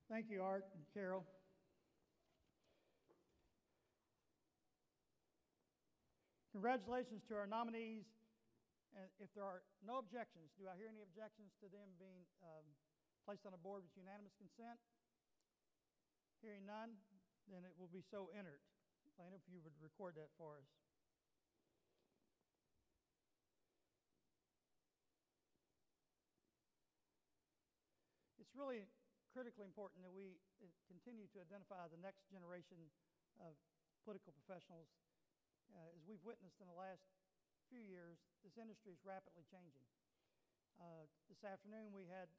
Thank you, Art and Carol. Congratulations to our nominees. And if there are no objections, do I hear any objections to them being placed on a board with unanimous consent? Hearing none, then it will be so entered. Lana, if you would record that for us. It's really critically important that we continue to identify the next generation of political professionals. As we've witnessed in the last few years, this industry is rapidly changing. This afternoon we had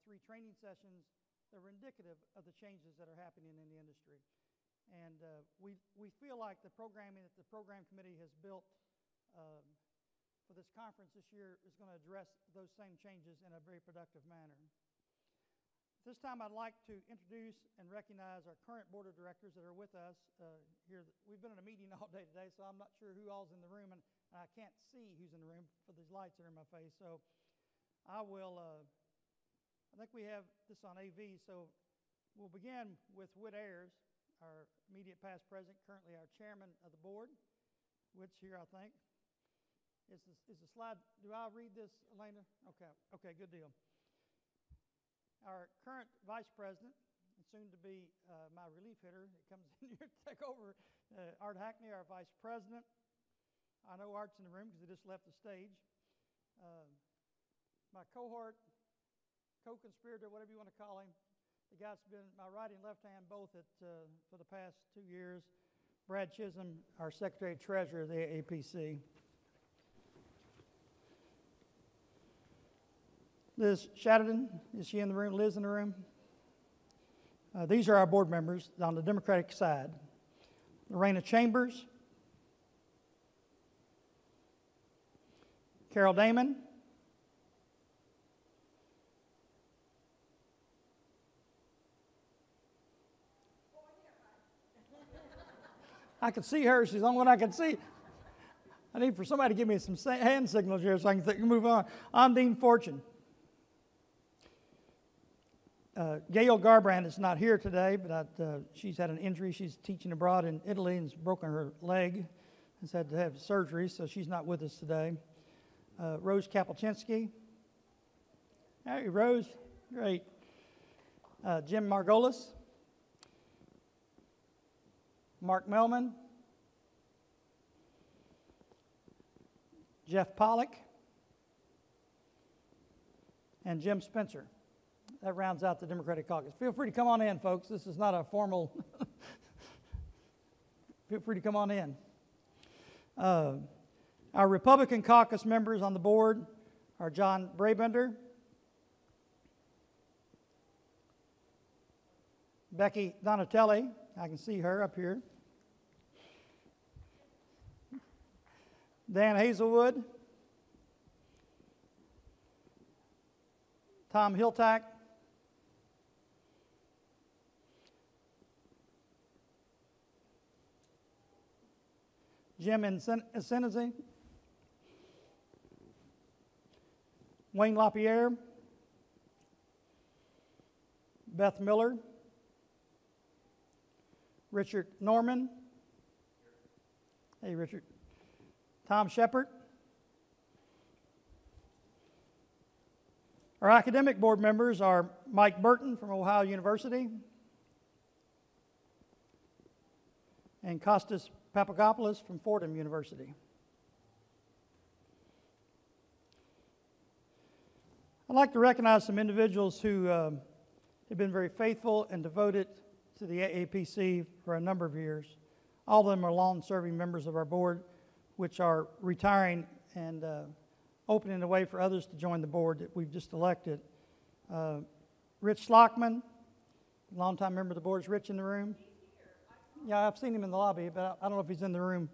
3 training sessions that were indicative of the changes that are happening in the industry. And we feel like the programming that the program committee has built for this conference this year is going to address those same changes in a very productive manner. This time I'd like to introduce and recognize our current board of directors that are with us here. We've been in a meeting all day today, so I'm not sure who all's in the room, and I can't see who's in the room for these lights that are in my face. So I think we have this on AV, so we'll begin with Whit Ayers, our immediate past president, currently our chairman of the board. Whit's here, I think. Is the slide, do I read this, Elena? Okay, good deal. Our current vice president, and soon to be my relief hitter, it comes in here to take over, Art Hackney, our vice president. I know Art's in the room because he just left the stage. My cohort, co-conspirator, whatever you want to call him, the guy's been my right and left hand both for the past 2 years, Brad Chisholm, our secretary treasurer of the AAPC. Liz Shadden, is she in the room? Liz in the room? These are our board members on the Democratic side. Lorena Chambers, Carol Damon, I can see her. She's the only one I can see. I need for somebody to give me some hand signals here so I can move on. Ondine Fortune. Gail Garbrand is not here today, but she's had an injury. She's teaching abroad in Italy and has broken her leg. Has had to have surgery, so she's not with us today. Rose Kapelczynski. Hey, Rose. Great. Jim Margolis. Mark Melman. Jeff Pollock. And Jim Spencer. That rounds out the Democratic caucus. Feel free to come on in, folks. This is not a formal... Feel free to come on in. Our Republican caucus members on the board are John Brabender, Becky Donatelli. I can see her up here. Dan Hazelwood, Tom Hiltack, Jim Insenesi, Wayne LaPierre, Beth Miller, Richard Norman. Hey, Richard. Tom Shepard. Our academic board members are Mike Burton from Ohio University and Kostas Papagopoulos from Fordham University. I'd like to recognize some individuals who have been very faithful and devoted to the AAPC for a number of years. All of them are long-serving members of our board, which are retiring and opening the way for others to join the board that we've just elected. Rich Schlockman, longtime member of the board. Is Rich in the room? Yeah, I've seen him in the lobby, but I don't know if he's in the room.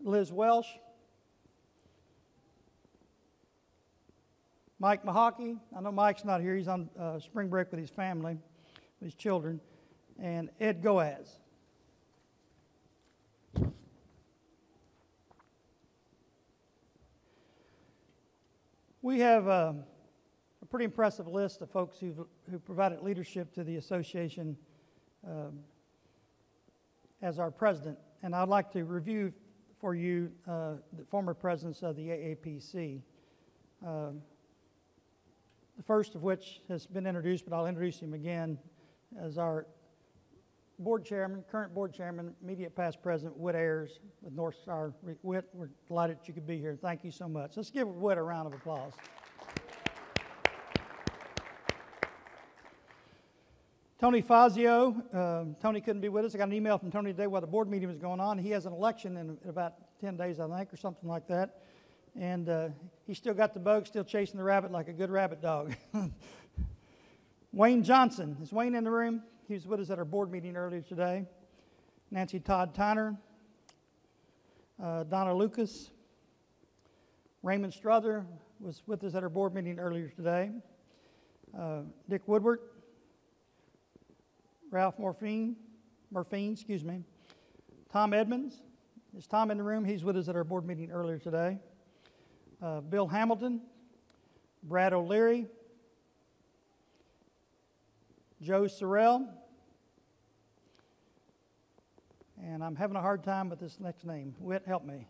Liz Welsh. Mike Mahaki. I know Mike's not here. He's on spring break with his family, with his children. And Ed Goaz. We have a pretty impressive list of folks who provided leadership to the association as our president. And I'd like to review for you the former presidents of the AAPC. The first of which has been introduced, but I'll introduce him again as our board chairman, current board chairman, immediate past president, Whit Ayers with North Star. Whit, we're delighted that you could be here. Thank you so much. Let's give Whit a round of applause. Tony Fazio. Tony couldn't be with us. I got an email from Tony today while the board meeting was going on. He has an election in about 10 days, I think, or something like that. And he still got the bug, still chasing the rabbit like a good rabbit dog. Wayne Johnson. Is Wayne in the room? He was with us at our board meeting earlier today. Nancy Todd Tyner. Donna Lucas. Raymond Strother was with us at our board meeting earlier today. Dick Woodward. Ralph Morphine, Tom Edmonds. Is Tom in the room? He's with us at our board meeting earlier today. Bill Hamilton, Brad O'Leary, Joe Sorrell, and I'm having a hard time with this next name. Whit, help me.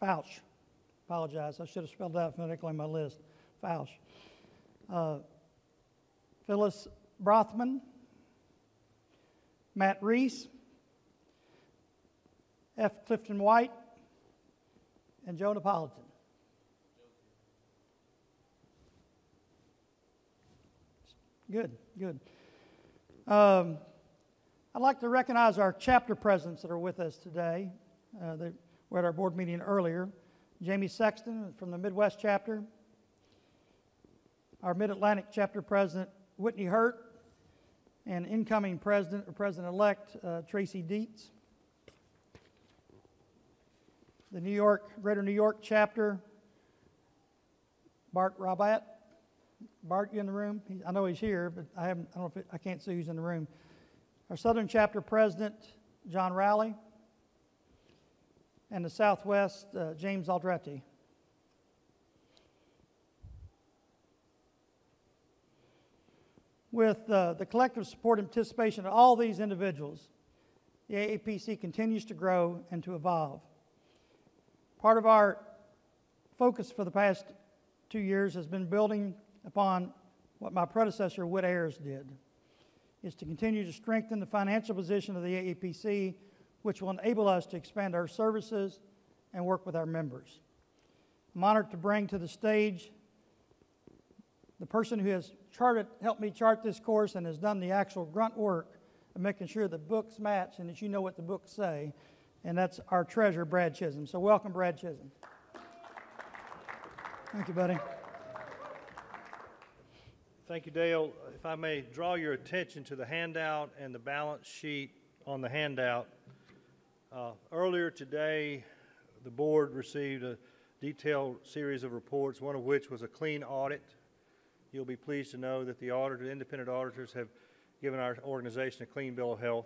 Fauch. Apologize. I should have spelled it out phonetically on my list. Fauch. Phyllis Brothman, Matt Reese, F. Clifton White, and Joe Napolitan. Good, good. I'd like to recognize our chapter presidents that are with us today. They were at our board meeting earlier. Jamie Sexton from the Midwest chapter. Our Mid-Atlantic chapter president, Whitney Hurt, and incoming president or president-elect Tracy Dietz. The Greater New York chapter, Bart Rabat. Bart, you in the room? I know he's here, but I don't know if I can't see who's in the room. Our Southern chapter president, John Rowley, and the Southwest, James Aldretti. With the collective support and participation of all these individuals, the AAPC continues to grow and to evolve. Part of our focus for the past 2 years has been building upon what my predecessor, Whit Ayers, did, is to continue to strengthen the financial position of the AAPC, which will enable us to expand our services and work with our members. I'm honored to bring to the stage the person who has helped me chart this course and has done the actual grunt work of making sure the books match and that you know what the books say, and that's our treasurer, Brad Chisholm. So welcome, Brad Chisholm. Thank you, buddy. Thank you, Dale. If I may draw your attention to the handout and the balance sheet on the handout. Earlier today, the board received a detailed series of reports, one of which was a clean audit. You'll be pleased to know that the independent auditors have given our organization a clean bill of health.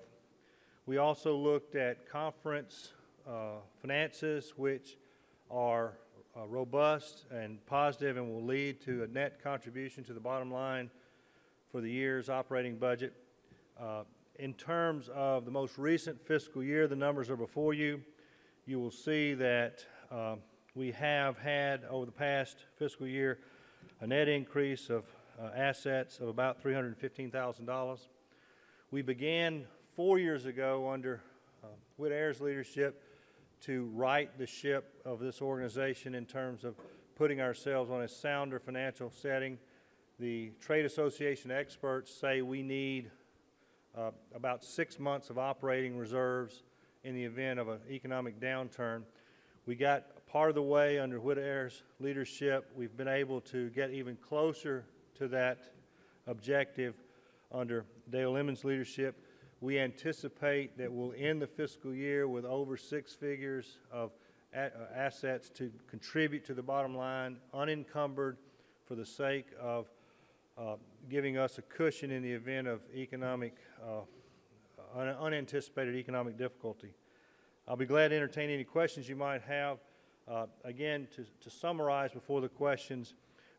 We also looked at conference finances, which are robust and positive and will lead to a net contribution to the bottom line for the year's operating budget. In terms of the most recent fiscal year, the numbers are before you. You will see that we have had, over the past fiscal year, a net increase of assets of about $315,000. We began 4 years ago under Whit Ayers' leadership to right the ship of this organization in terms of putting ourselves on a sounder financial setting. The trade association experts say we need about 6 months of operating reserves in the event of an economic downturn. We got part of the way under Whit Ayers' leadership. We've been able to get even closer to that objective under Dale Lemon's leadership. We anticipate that we'll end the fiscal year with over 6 figures of assets to contribute to the bottom line, unencumbered, for the sake of giving us a cushion in the event of unanticipated economic difficulty. I'll be glad to entertain any questions you might have. Again, to summarize before the questions,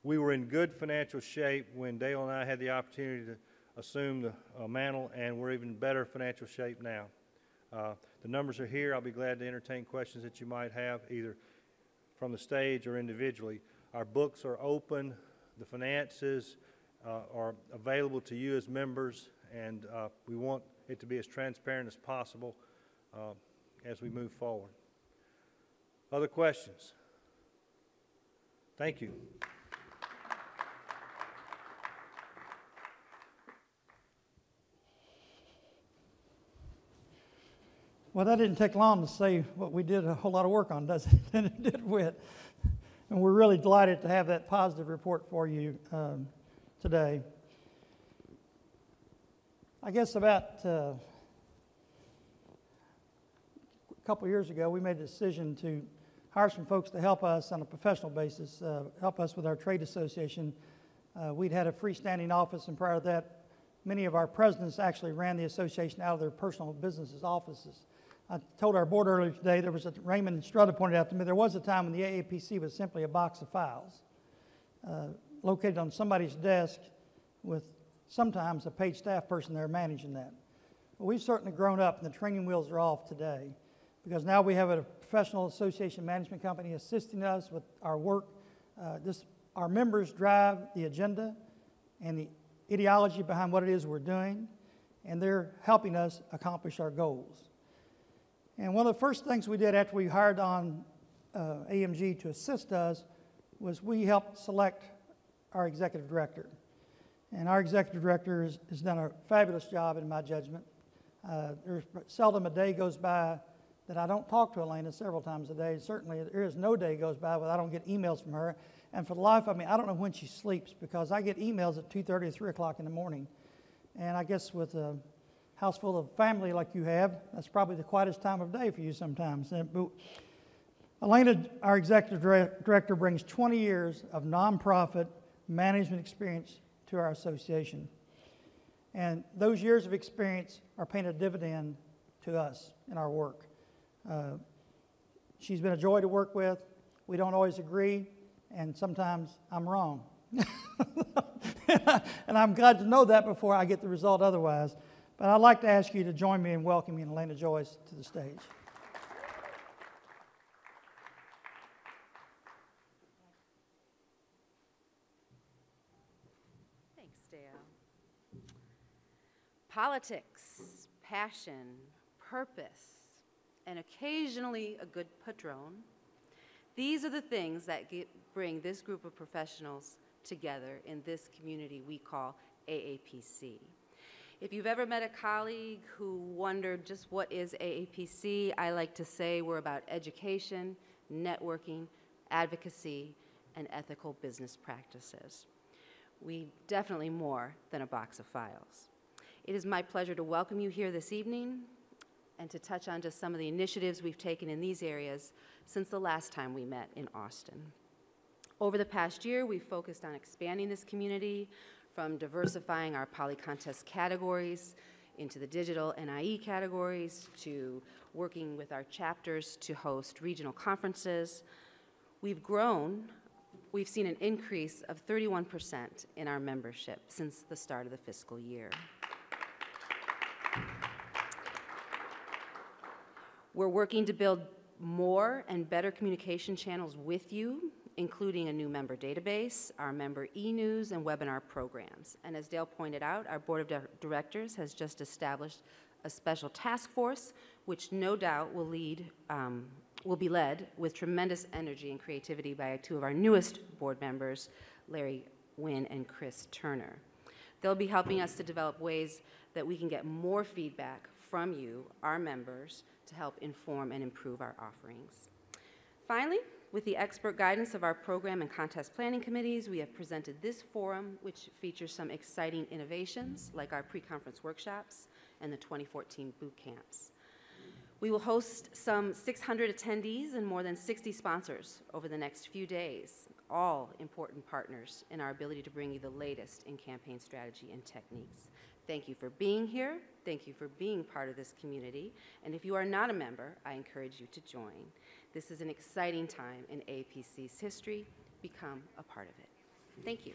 we were in good financial shape when Dale and I had the opportunity to assume the mantle, and we're even better financial shape now. The numbers are here. I'll be glad to entertain questions that you might have, either from the stage or individually. Our books are open. The finances are available to you as members, and we want it to be as transparent as possible as we move forward. Other questions? Thank you. Well, that didn't take long to say what we did a whole lot of work on, does it? And it did with. And we're really delighted to have that positive report for you today. I guess about a couple of years ago, we made a decision to hire some folks to help us on a professional basis, help us with our trade association. We'd had a freestanding office, and prior to that, many of our presidents actually ran the association out of their personal businesses' offices. I told our board earlier today, Raymond Strutta pointed out to me, there was a time when the AAPC was simply a box of files located on somebody's desk with sometimes a paid staff person there managing that. But we've certainly grown up, and the training wheels are off today, because now we have a professional association management company assisting us with our work. Our members drive the agenda and the ideology behind what it is we're doing, and they're helping us accomplish our goals. And one of the first things we did after we hired on AMG to assist us was we helped select our executive director. And our executive director has done a fabulous job, in my judgment. There's seldom a day goes by that I don't talk to Elena several times a day. Certainly, there is no day goes by where I don't get emails from her. And for the life of me, I don't know when she sleeps, because I get emails at 2:30 or 3 o'clock in the morning. And I guess with a house full of family like you have, that's probably the quietest time of day for you sometimes. But Elena, our executive director, brings 20 years of nonprofit management experience to our association. And those years of experience are paying a dividend to us in our work. She's been a joy to work with. We don't always agree, and sometimes I'm wrong. And I'm glad to know that before I get the result otherwise. But I'd like to ask you to join me in welcoming Elena Joyce to the stage. Thanks, Dale. Politics, passion, purpose, and occasionally a good padrone. These are the things that bring this group of professionals together in this community we call AAPC. If you've ever met a colleague who wondered just what is AAPC, I like to say we're about education, networking, advocacy, and ethical business practices. We definitely more than a box of files. It is my pleasure to welcome you here this evening and to touch on just some of the initiatives we've taken in these areas since the last time we met in Austin. Over the past year, we've focused on expanding this community, from diversifying our poly-contest categories into the digital and IE categories, to working with our chapters to host regional conferences. We've seen an increase of 31% in our membership since the start of the fiscal year. We're working to build more and better communication channels with you, including a new member database, our member e-news, and webinar programs. And as Dale pointed out, our board of directors has just established a special task force, which no doubt will be led with tremendous energy and creativity by two of our newest board members, Larry Wynn and Chris Turner. They'll be helping us to develop ways that we can get more feedback from you, our members, to help inform and improve our offerings. Finally, with the expert guidance of our program and contest planning committees, we have presented this forum, which features some exciting innovations, like our pre-conference workshops and the 2014 boot camps. We will host some 600 attendees and more than 60 sponsors over the next few days, all important partners in our ability to bring you the latest in campaign strategy and techniques. Thank you for being here. Thank you for being part of this community. And if you are not a member, I encourage you to join. This is an exciting time in AAPC's history. Become a part of it. Thank you.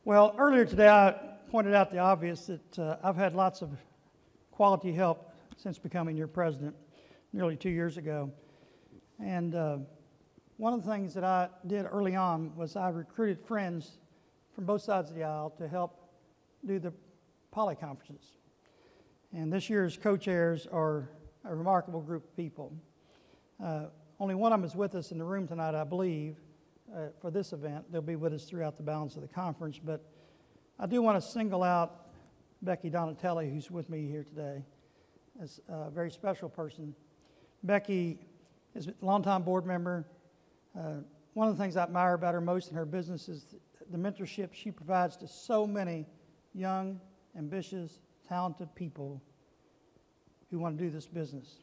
Well, earlier today I pointed out the obvious that I've had lots of quality help since becoming your president nearly 2 years ago. And one of the things that I did early on was I recruited friends from both sides of the aisle to help do the poly conferences. And this year's co-chairs are a remarkable group of people. Only one of them is with us in the room tonight, I believe, for this event. They'll be with us throughout the balance of the conference. But I do want to single out Becky Donatelli, who's with me here today, as a very special person. Becky is a longtime board member. One of the things I admire about her most in her business is the mentorship she provides to so many young, ambitious, talented people who want to do this business.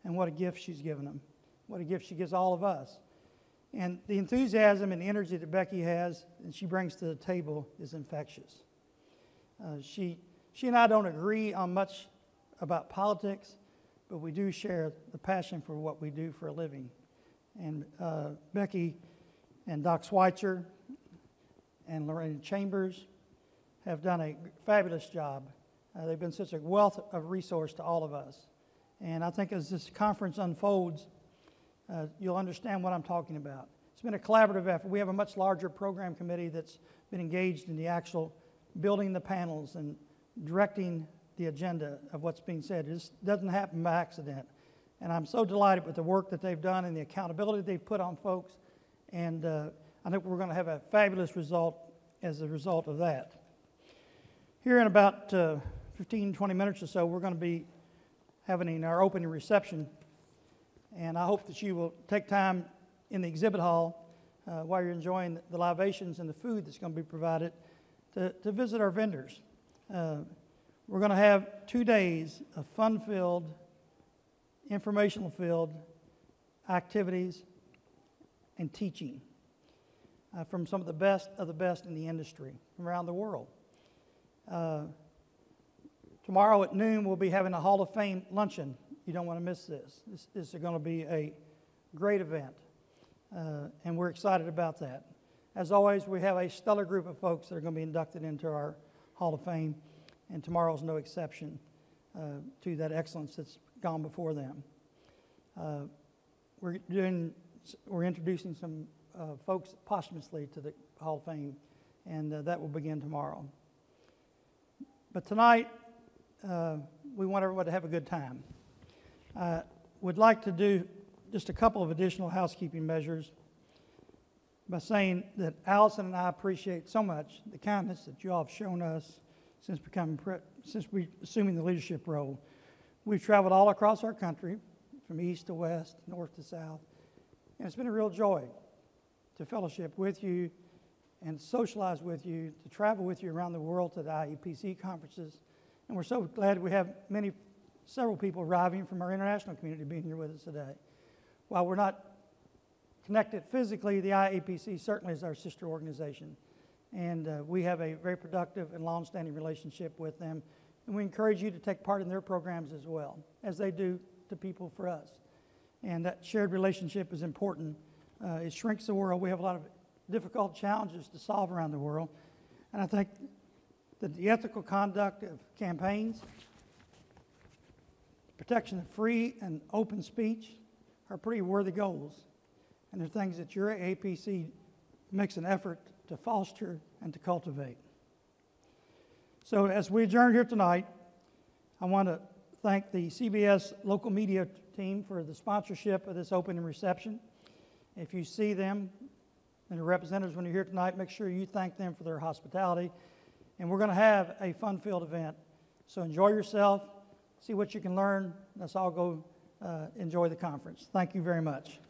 And what a gift she's given them. What a gift she gives all of us. And the enthusiasm and energy that Becky has and she brings to the table is infectious. She and I don't agree on much about politics, but we do share the passion for what we do for a living. And Becky and Doc Schweitzer and Lorraine Chambers have done a fabulous job. They've been such a wealth of resource to all of us. And I think as this conference unfolds, you'll understand what I'm talking about. It's been a collaborative effort. We have a much larger program committee that's been engaged in the actual building the panels and directing the agenda of what's being said. It just doesn't happen by accident. And I'm so delighted with the work that they've done and the accountability they've put on folks. And I think we're going to have a fabulous result as a result of that. Here in about 15, 20 minutes or so, we're going to be having our opening reception. And I hope that you will take time in the exhibit hall while you're enjoying the libations and the food that's going to be provided to visit our vendors. We're going to have 2 days of fun-filled, informational-filled activities and teaching from some of the best in the industry from around the world. Tomorrow at noon, we'll be having a Hall of Fame luncheon. You don't want to miss this. This is going to be a great event, and we're excited about that. As always, we have a stellar group of folks that are going to be inducted into our Hall of Fame, and tomorrow's no exception to that excellence that's gone before them. We're introducing some folks posthumously to the Hall of Fame, and that will begin tomorrow. But tonight, we want everyone to have a good time. Would like to do just a couple of additional housekeeping measures by saying that Allison and I appreciate so much the kindness that you all have shown us since assuming the leadership role. We've traveled all across our country, from east to west, north to south, and it's been a real joy to fellowship with you and socialize with you, to travel with you around the world to the AAPC conferences. And we're so glad we have several people arriving from our international community being here with us today. While we're not connected physically, the AAPC certainly is our sister organization. And we have a very productive and long-standing relationship with them. And we encourage you to take part in their programs as well, as they do to people for us. And that shared relationship is important. It shrinks the world. We have a lot of difficult challenges to solve around the world. And I think that the ethical conduct of campaigns, protection of free and open speech are pretty worthy goals. And they're things that your AAPC makes an effort to foster and to cultivate. So as we adjourn here tonight, I want to thank the CBS local media team for the sponsorship of this opening reception. If you see them and the representatives when you're here tonight, make sure you thank them for their hospitality. And we're going to have a fun-filled event. So enjoy yourself, see what you can learn. Let's all go enjoy the conference. Thank you very much.